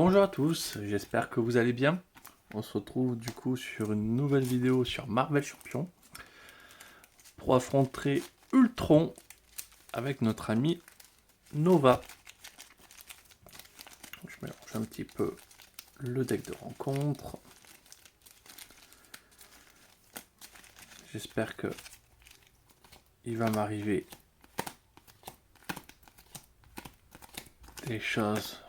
Bonjour à tous, j'espère que vous allez bien. On se retrouve du coup sur une nouvelle vidéo sur Marvel Champion pour affronter Ultron avec notre ami Nova. Je mélange un petit peu le deck de rencontre. J'espère que il va m'arriver des choses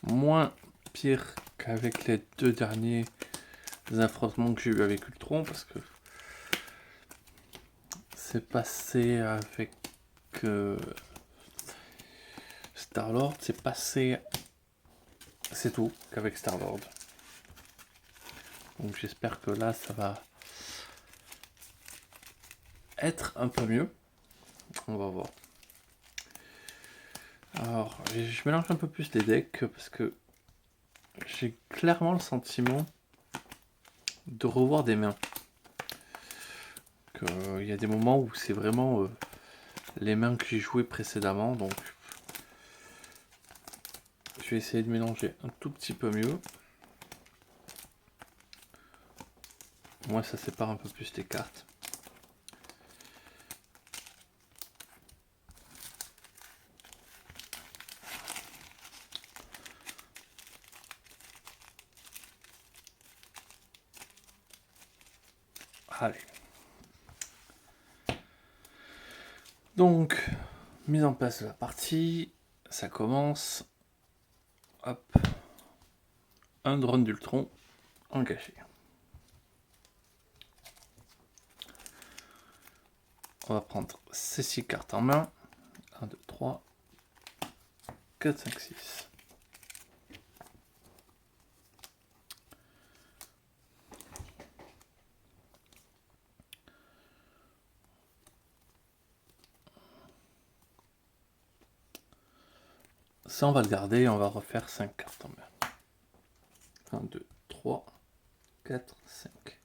moins pires qu'avec les deux derniers affrontements que j'ai eu avec Ultron, parce que c'est passé avec Star-Lord, c'est passé, c'est tout qu'avec Star-Lord. Donc j'espère que là ça va être un peu mieux. On va voir. Alors je mélange un peu plus les decks parce que j'ai clairement le sentiment de revoir des mains. Il y a des moments où c'est vraiment les mains que j'ai jouées précédemment, donc je vais essayer de mélanger un tout petit peu mieux. Moi ça sépare un peu plus les cartes. Allez. Donc, mise en place de la partie, ça commence. Hop. Un drone d'Ultron engagé. On va prendre ces 6 cartes en main. 1, 2, 3, 4, 5, 6. Ça, on va le garder et on va refaire 5 cartes en main. 1, 2, 3, 4, 5.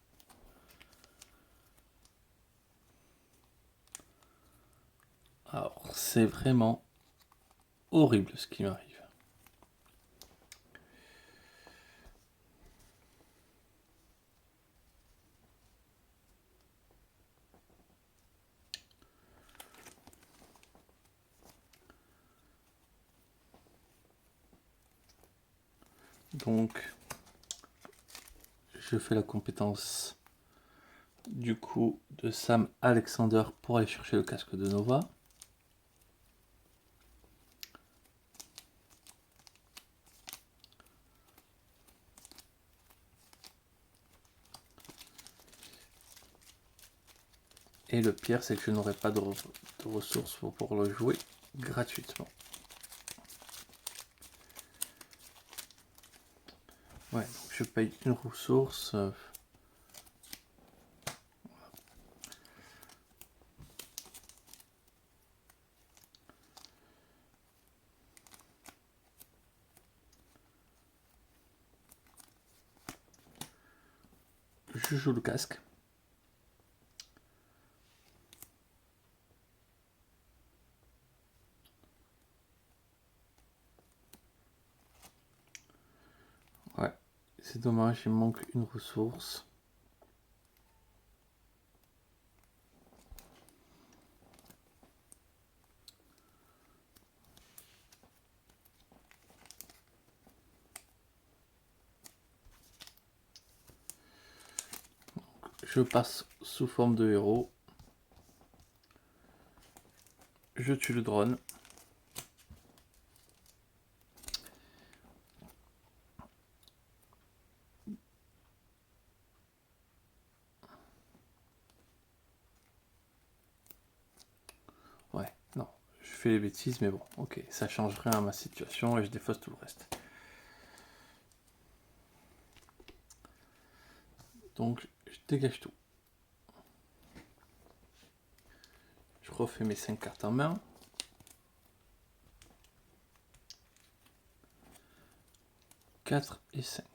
Alors, c'est vraiment horrible ce qui m'arrive. Donc, je fais la compétence du coup de Sam Alexander pour aller chercher le casque de Nova. Et le pire, c'est que je n'aurai pas de ressources pour le jouer gratuitement. Ouais, donc je paye une ressource. Je joue le casque. Ouais, c'est dommage, il me manque une ressource. Je passe sous forme de héros. Je tue le drone. Ouais, non, je fais les bêtises, mais bon, ok, ça change rien à ma situation et je défausse tout le reste. Donc, je dégage tout. Je refais mes 5 cartes en main. 4 et 5.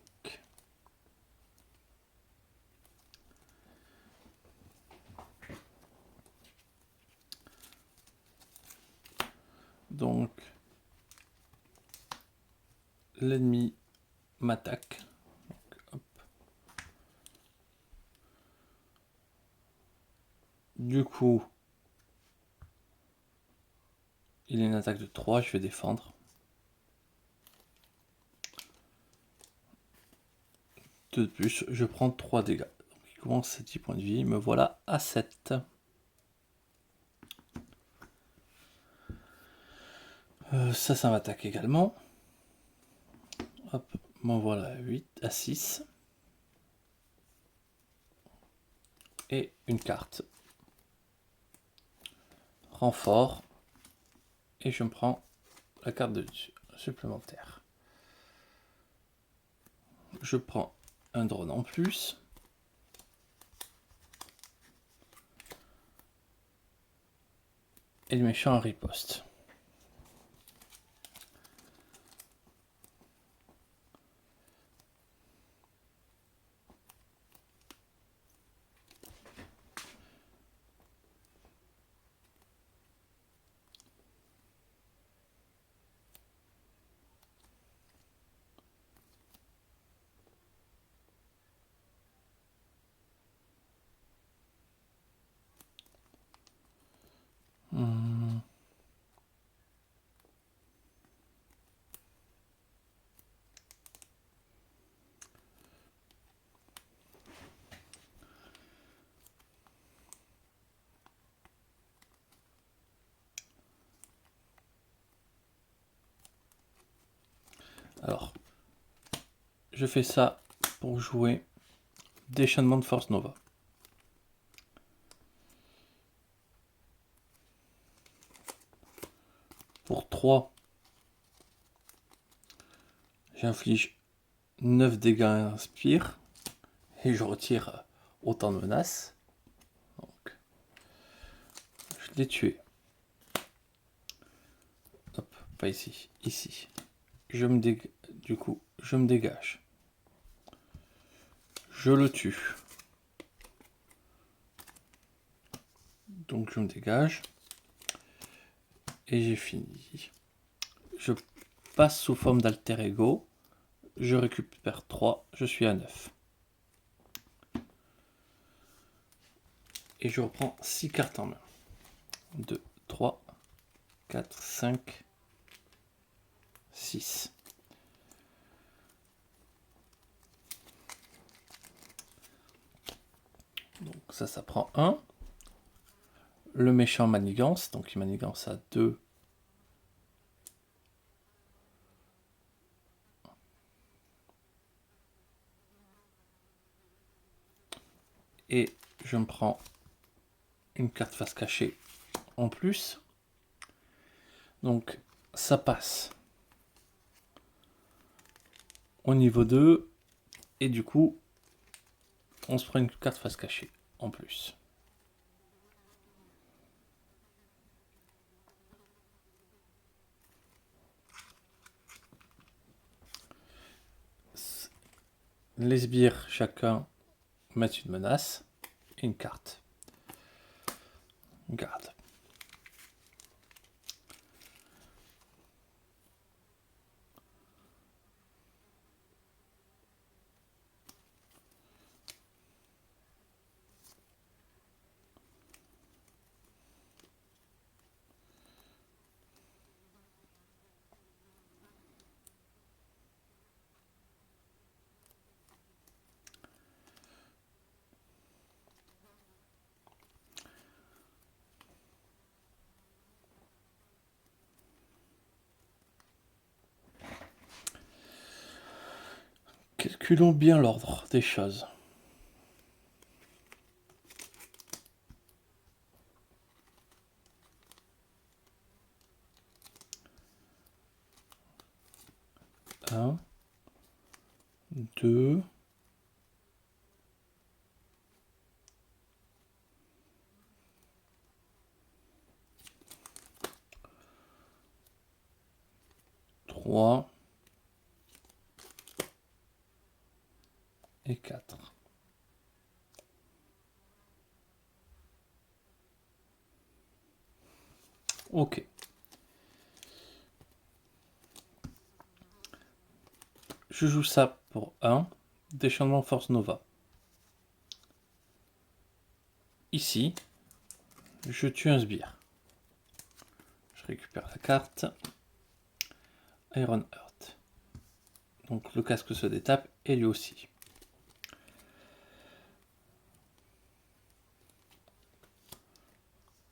Donc, l'ennemi m'attaque. Du coup, il a une attaque de 3, je vais défendre. De plus, je prends 3 dégâts. Donc, il commence à 10 points de vie, me voilà à 7. Ça m'attaque également. Hop, m'en voilà à 8, à 6. Et une carte. Renfort. Et je me prends la carte de supplémentaire. Je prends un drone en plus. Et le méchant en riposte. Alors, je fais ça pour jouer déchaînement de force Nova. Pour 3, j'inflige 9 dégâts à Inspire et je retire autant de menaces. Donc, je l'ai tué. Hop, pas ici, ici. Du coup, je me dégage. Je le tue. Donc je me dégage. Et j'ai fini. Je passe sous forme d'alter ego. Je récupère 3. Je suis à 9. Et je reprends 6 cartes en main. 2, 3, 4, 5, 6. Donc ça prend 1. Le méchant manigance, donc il manigance à 2. Et je me prends une carte face cachée en plus. Donc ça passe au niveau 2. Et du coup, on se prend une carte face cachée en plus. Les sbires, chacun, mettent une menace et une carte. Garde. Calculons bien l'ordre des choses. Un, 2, 3 et 4. Ok. je joue ça pour 1. Déchaînement Force Nova. Ici, je tue un sbire. Je récupère la carte. Iron Heart. Donc le casque se détape et lui aussi.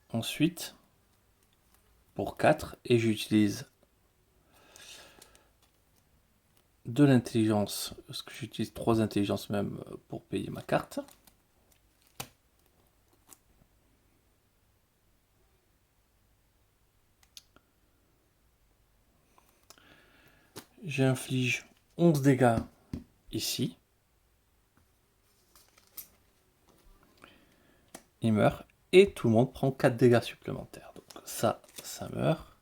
Ensuite, pour 4, et j'utilise de l'intelligence, parce que j'utilise 3 intelligences même pour payer ma carte. J'inflige 11 dégâts ici. Il meurt. Et tout le monde prend 4 dégâts supplémentaires. Donc ça meurt.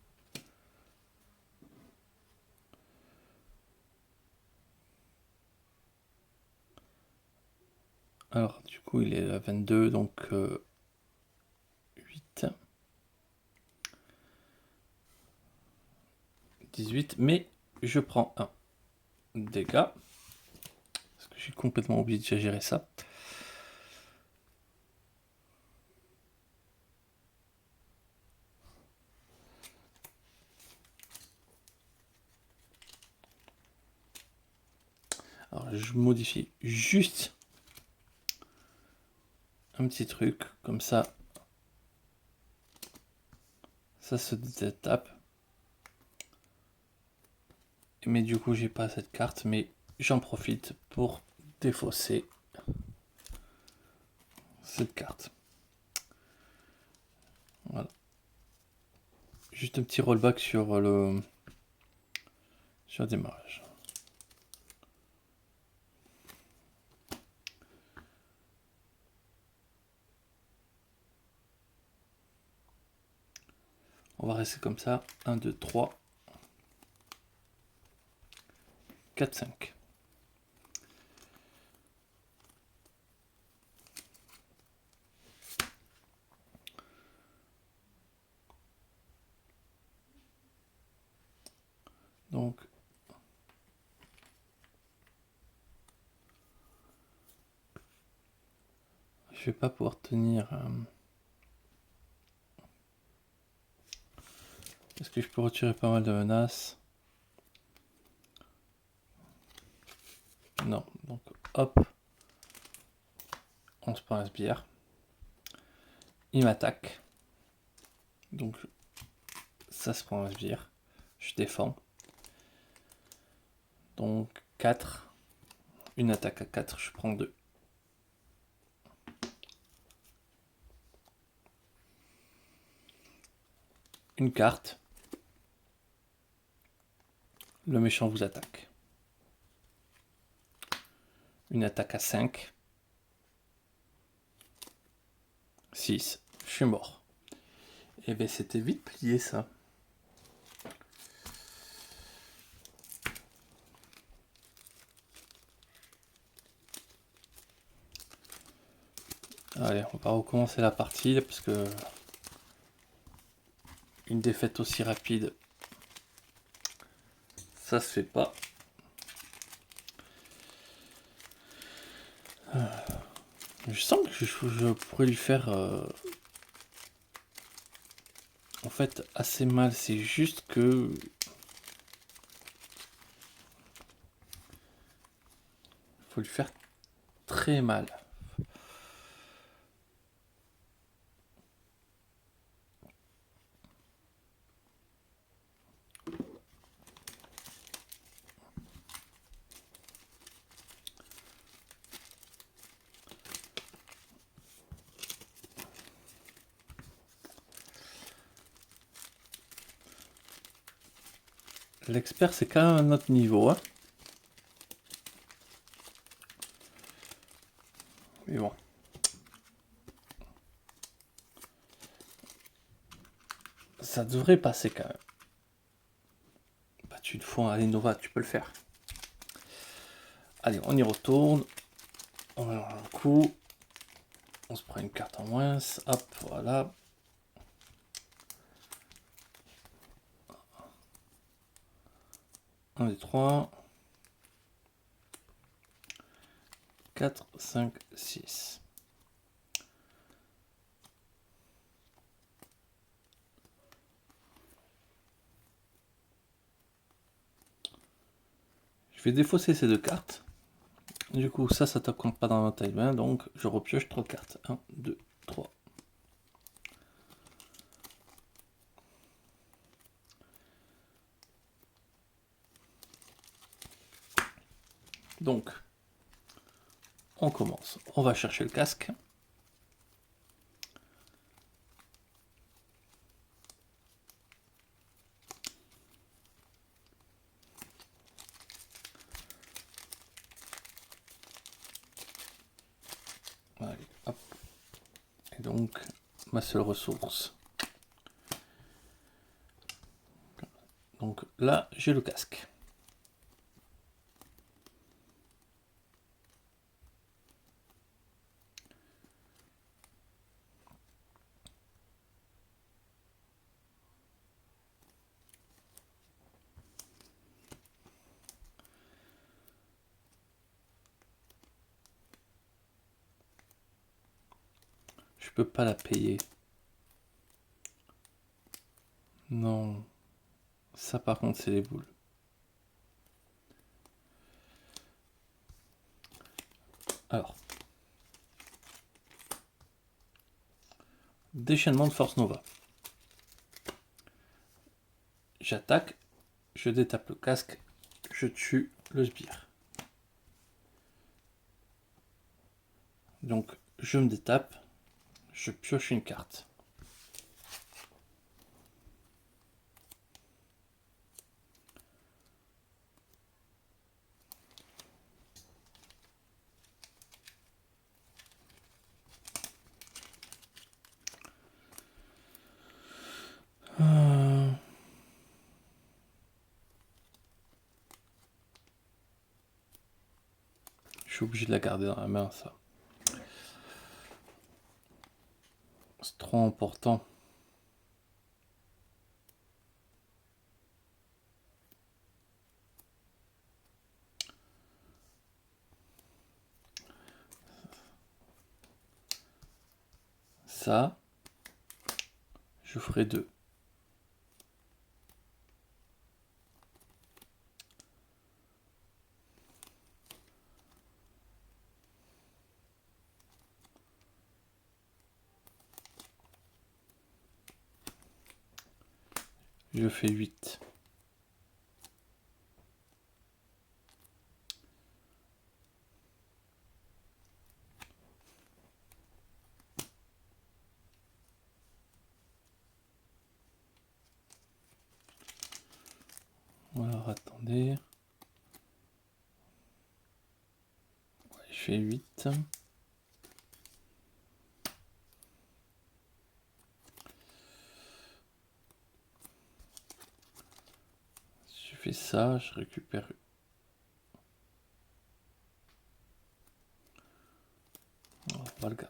Alors du coup il est à 22, donc 8. 18, mais je prends 1 dégât. Parce que j'ai complètement oublié de gérer ça. Alors je modifie juste un petit truc, comme ça se détape. Mais du coup j'ai pas cette carte, mais j'en profite pour défausser cette carte. Voilà. Juste un petit rollback sur le démarrage. On va rester comme ça. 1, 2, 3, 4, 5. Donc, je vais pas pouvoir tenir. Est-ce que je peux retirer pas mal de menaces? Non. Donc, hop. On se prend un sbire. Il m'attaque. Donc, ça se prend un sbire. Je défends. Donc, 4. Une attaque à 4, je prends 2. Une carte. Le méchant vous attaque. Une attaque à 5. 6. Je suis mort. Et bien c'était vite plié ça. Allez, on va recommencer la partie parce que une défaite aussi rapide, ça se fait pas. Je sens que je pourrais lui faire en fait assez mal. C'est juste que faut lui faire très mal. L'expert, c'est quand même un autre niveau. Hein. Mais bon. Ça devrait passer quand même. Bah, tu te fous, allez Nova, tu peux le faire. Allez, on y retourne. On va un coup. On se prend une carte en moins. Hop, voilà. Un des 3. 4, 5, 6. Je vais défausser ces deux cartes. Du coup, ça ne compte pas dans ma taille 20, donc je repioche 3 cartes. 1, 2, 3. Donc, on commence. On va chercher le casque. Allez, hop. Et donc, ma seule ressource. Donc là, j'ai le casque. Je peux pas la payer. Non. Ça par contre, c'est les boules. Alors. Déchaînement de force nova. J'attaque, je détape le casque, je tue le sbire. Donc je me détape, je pioche une carte. Je suis obligé de la garder dans la main, ça. C'est trop important. Ça, je ferai 2. Je fais 8. Alors attendez. Ouais, je fais 8. Si je fais ça, je récupère.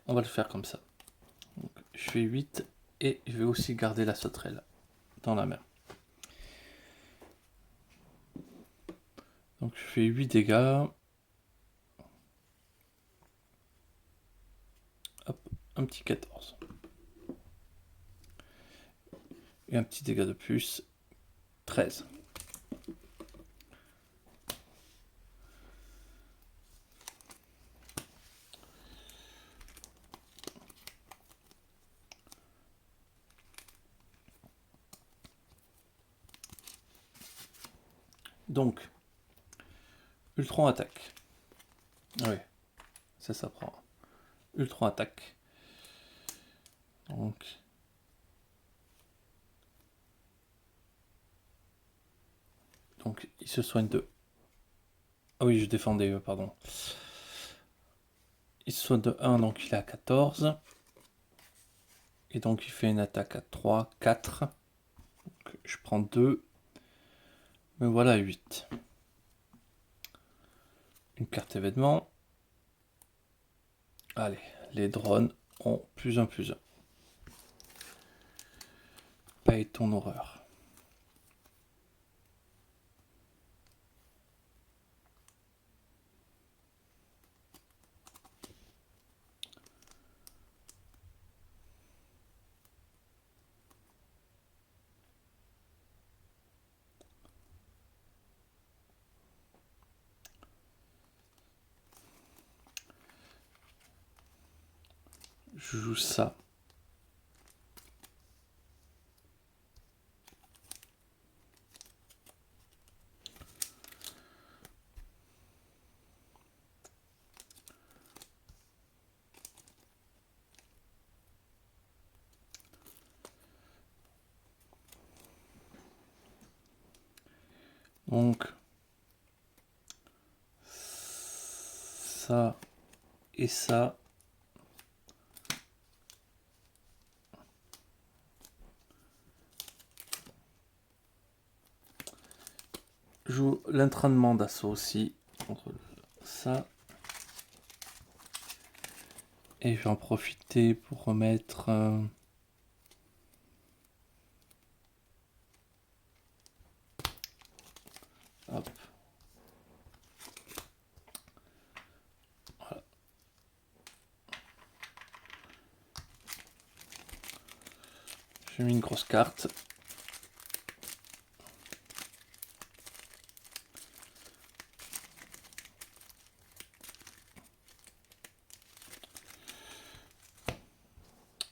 On va le faire comme ça. Donc, je fais 8 et je vais aussi garder la sauterelle dans la main. Donc je fais 8 dégâts. Hop, un petit 14. Et un petit dégât de plus, 13. Donc, Ultron attaque. Oui, ça prend. Ultron attaque. Donc il se soigne de... Ah oui, je défendais, pardon. Il se soigne de 1, donc il est à 14. Et donc il fait une attaque à 3, 4. Donc, je prends 2. Me voilà à 8. Une carte événement. Allez, les drones ont plus 1, plus 1. Paye ton horreur. je joue ça. Donc, ça et ça. Je joue l'entraînement d'assaut aussi. Contre ça. Et je vais en profiter pour remettre... hop. Voilà. J'ai mis une grosse carte.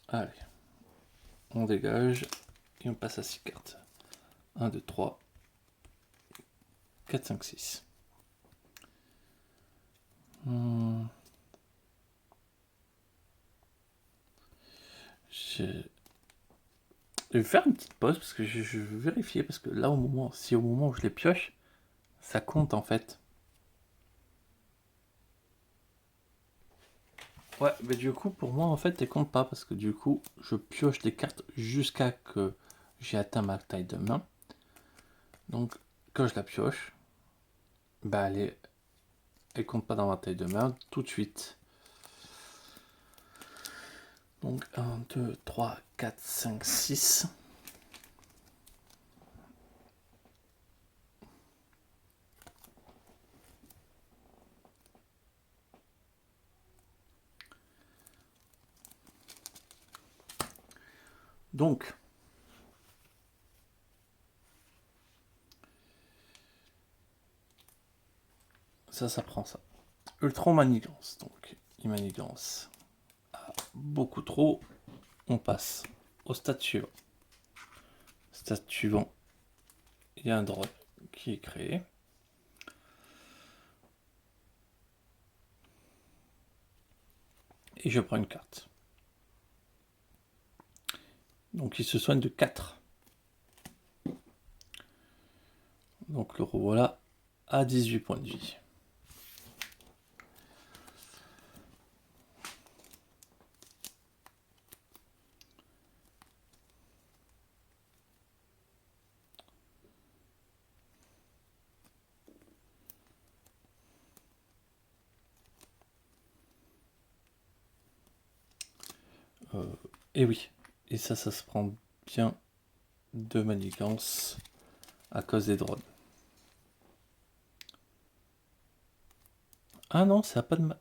Allez. On dégage. Et on passe à 6 cartes. 1, 2, 3. 4, 5, 6. Je vais faire une petite pause parce que je veux vérifier, parce que là au moment où je les pioche, ça compte en fait. Ouais, mais du coup pour moi en fait elle compte pas, parce que du coup je pioche les cartes jusqu'à que j'ai atteint ma taille de main. Donc quand je la pioche, bah elle compte pas dans ma taille de main tout de suite. Donc 1, 2, 3, 4, 5, 6. Donc, ça prend ça. Ultron manigance. Donc, il manigance beaucoup trop. On passe au stade suivant. Stade suivant, il y a un drop qui est créé. Et je prends une carte. Donc, il se soigne de 4. Donc, le revoilà à 18 points de vie. Et oui, et ça se prend bien de manigance à cause des drones. Ah non, ça n'a pas de...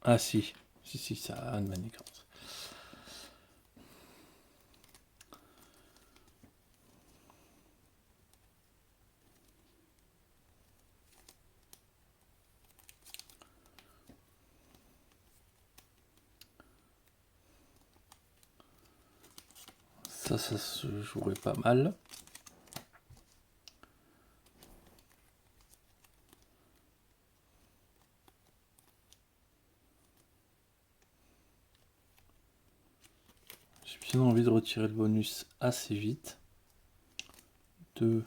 Ah si, ça a une manigance. Ça se jouerait pas mal. J'ai bien envie de retirer le bonus assez vite. 2.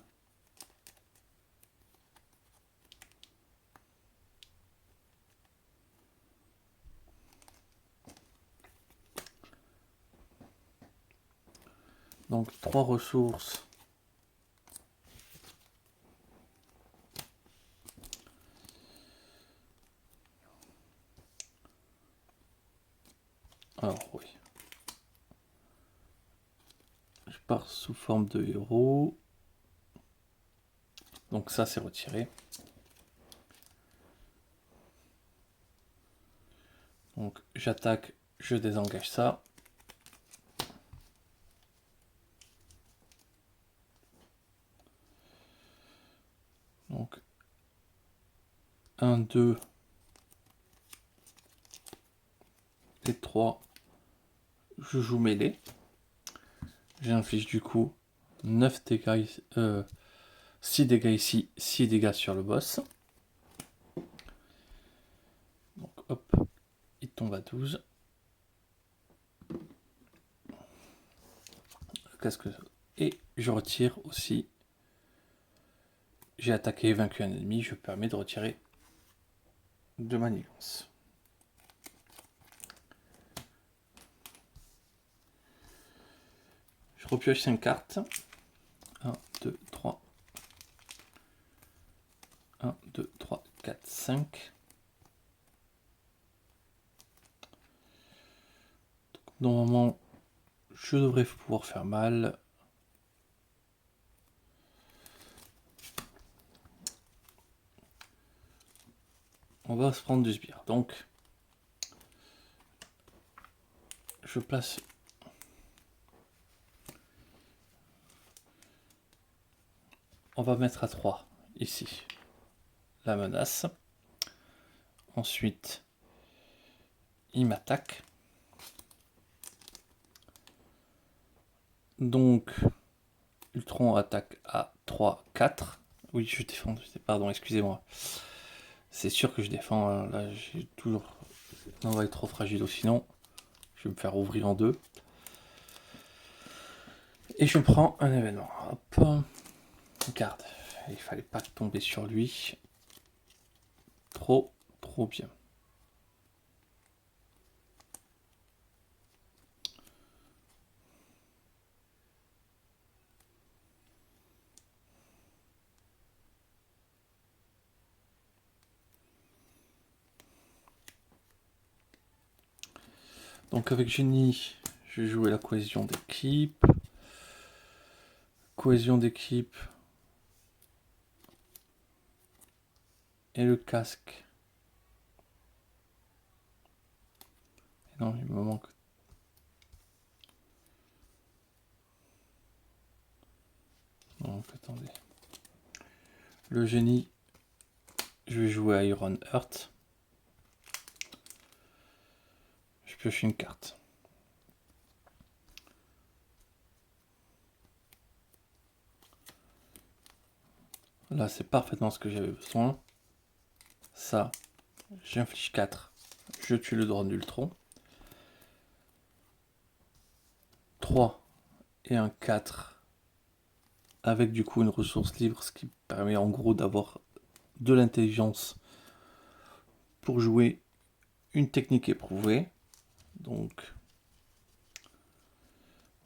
Donc 3 ressources. Alors oui. Je pars sous forme de héros. Donc ça c'est retiré. Donc j'attaque, je désengage ça. Donc 1, 2. les 3, je joue mêlée. J'inflige du coup 9 dégâts, 6 dégâts ici, 6 dégâts sur le boss. Donc hop, il tombe à 12. Le casque. Et je retire aussi. J'ai attaqué et vaincu un ennemi, je permets de retirer de manigance. Je repioche 5 cartes. 1, 2, 3. 1, 2, 3, 4, 5. Normalement, je devrais pouvoir faire mal. On va se prendre du sbire. Donc, je place. On va mettre à 3 ici la menace. Ensuite, il m'attaque. Donc, Ultron attaque à 3, 4. Oui, je défends. Pardon, excusez-moi. C'est sûr que je défends. Hein. Là, j'ai toujours. On va être trop fragile, sinon je vais me faire ouvrir en deux. Et je prends un événement. Hop. Garde. Il fallait pas tomber sur lui. Trop bien. Donc avec Génie, je vais jouer la cohésion d'équipe. Cohésion d'équipe. Et le casque. Non, il me manque. Donc attendez. Le génie, je vais jouer Iron Heart. Je pioche une carte. Là, c'est parfaitement ce que j'avais besoin. Ça, j'inflige 4. Je tue le drone d'Ultron. 3 et un 4. Avec du coup une ressource libre, ce qui permet en gros d'avoir de l'intelligence pour jouer une technique éprouvée. Donc,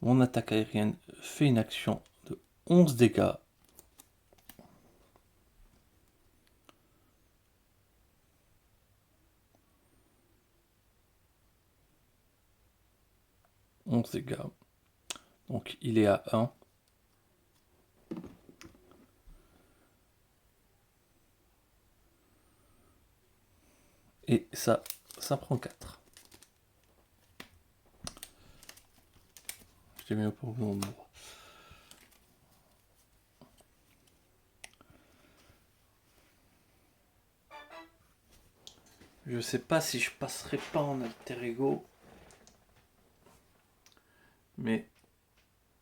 mon attaque aérienne fait une action de 11 dégâts. Donc il est à 1. Et ça prend 4. Je l'ai mis au bon endroit. Je sais pas si je passerai pas en alter ego. Mais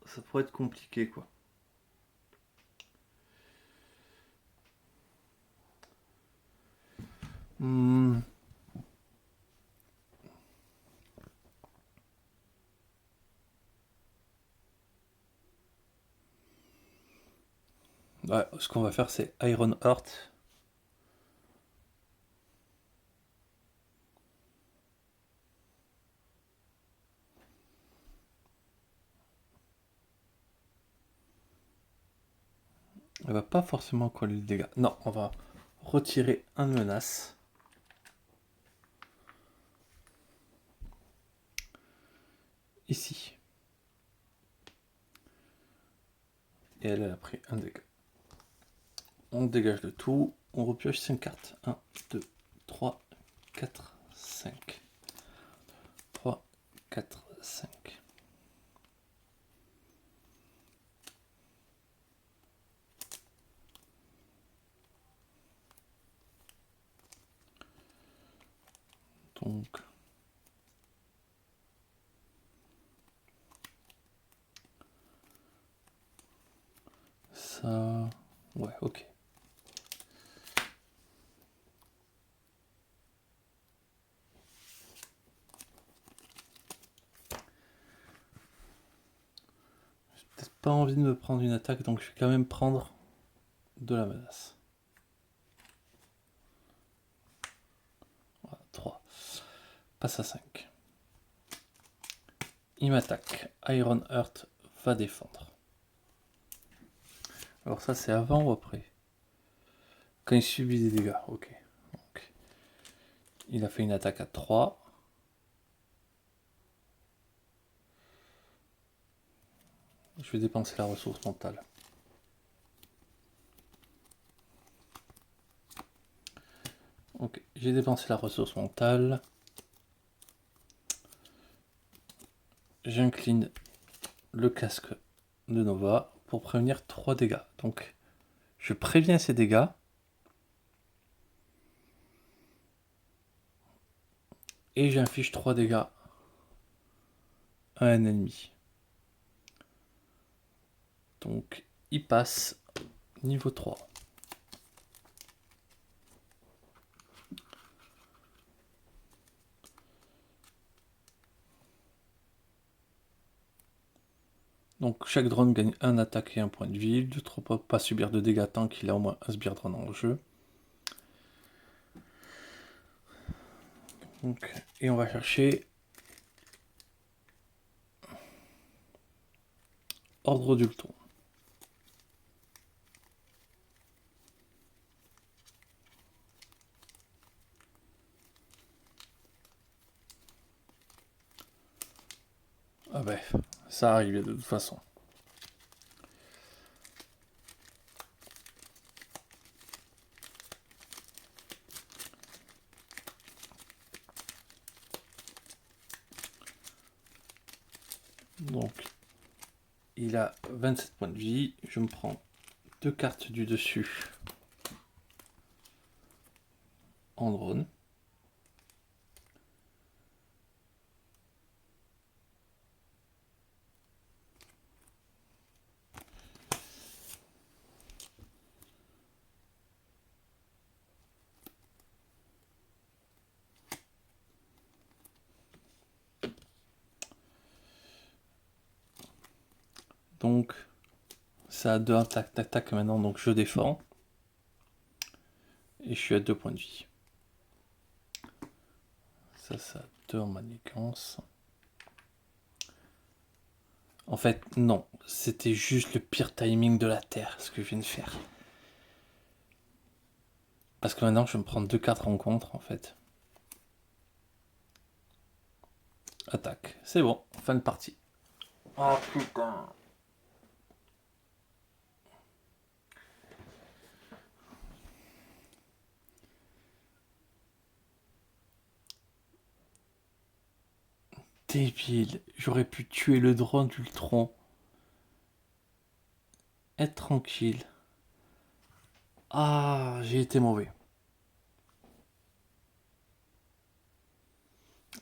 ça pourrait être compliqué quoi. Ouais, ce qu'on va faire c'est Iron Heart. Elle va pas forcément coller le dégât. Non, on va retirer un menace. Ici. Et elle a pris un dégât. On dégage le tout. On repioche 5 cartes. 1, 2, 3, 4, 5. 3, 4, 5. Donc, ok. J'ai peut-être pas envie de me prendre une attaque, donc je vais quand même prendre de la menace. Voilà, 3. Passe à 5. Il m'attaque. Iron Heart va défendre. Alors ça, c'est avant ou après? Quand il subit des dégâts, ok. Donc, il a fait une attaque à 3. Je vais dépenser la ressource mentale. Ok, j'ai dépensé la ressource mentale. J'incline le casque de Nova pour prévenir 3 dégâts. Donc, je préviens ces dégâts. Et j'inflige 3 dégâts à un ennemi. Donc, il passe niveau 3. Donc, chaque drone gagne un attaque et un point de vie. Il ne doit pas subir de dégâts tant qu'il a au moins un sbire drone en jeu. Donc, et on va chercher Ordre d'Ultron. Ah ben, ça arrive de toute façon. Donc, il a 27 points de vie. Je me prends 2 cartes du dessus en drone. Donc, ça a 2 attaques maintenant, donc je défends. Et je suis à 2 points de vie. Ça a 2 en manigance. En fait, non. C'était juste le pire timing de la Terre, ce que je viens de faire. Parce que maintenant, je vais me prendre 2 cartes rencontres, en fait. Attaque. C'est bon, fin de partie. Oh putain. Débile. J'aurais pu tuer le drone d'Ultron. Être tranquille. Ah, j'ai été mauvais.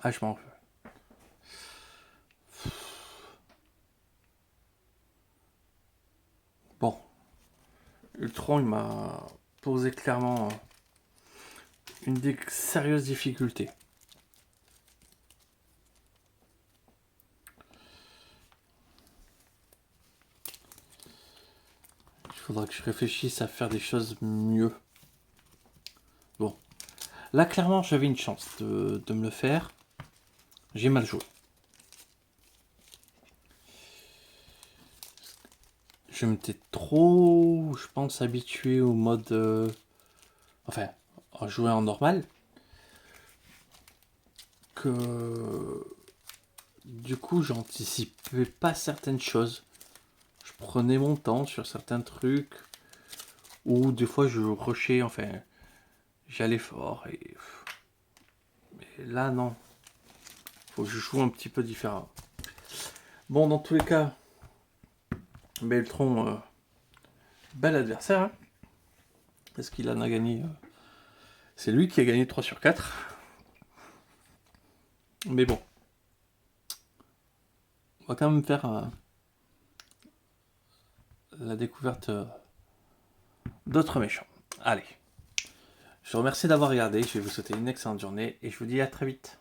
Ah, je m'en veux. Bon. Ultron, il m'a posé clairement une sérieuse difficulté. Il faudra que je réfléchisse à faire des choses mieux. Bon. Là, clairement, j'avais une chance de me le faire. J'ai mal joué. Je m'étais trop, je pense, habitué au mode... enfin, à jouer en normal. Que... Du coup, j'anticipais pas certaines choses. Je prenais mon temps sur certains trucs. Ou des fois, je rushais, enfin... J'allais fort et... Mais là, non. Faut que je joue un petit peu différent. Bon, dans tous les cas... Beltron... bel adversaire. Hein. Est-ce qu'il en a gagné C'est lui qui a gagné 3 sur 4. Mais bon. On va quand même faire la découverte d'autres méchants. Allez, je vous remercie d'avoir regardé, je vais vous souhaiter une excellente journée et je vous dis à très vite.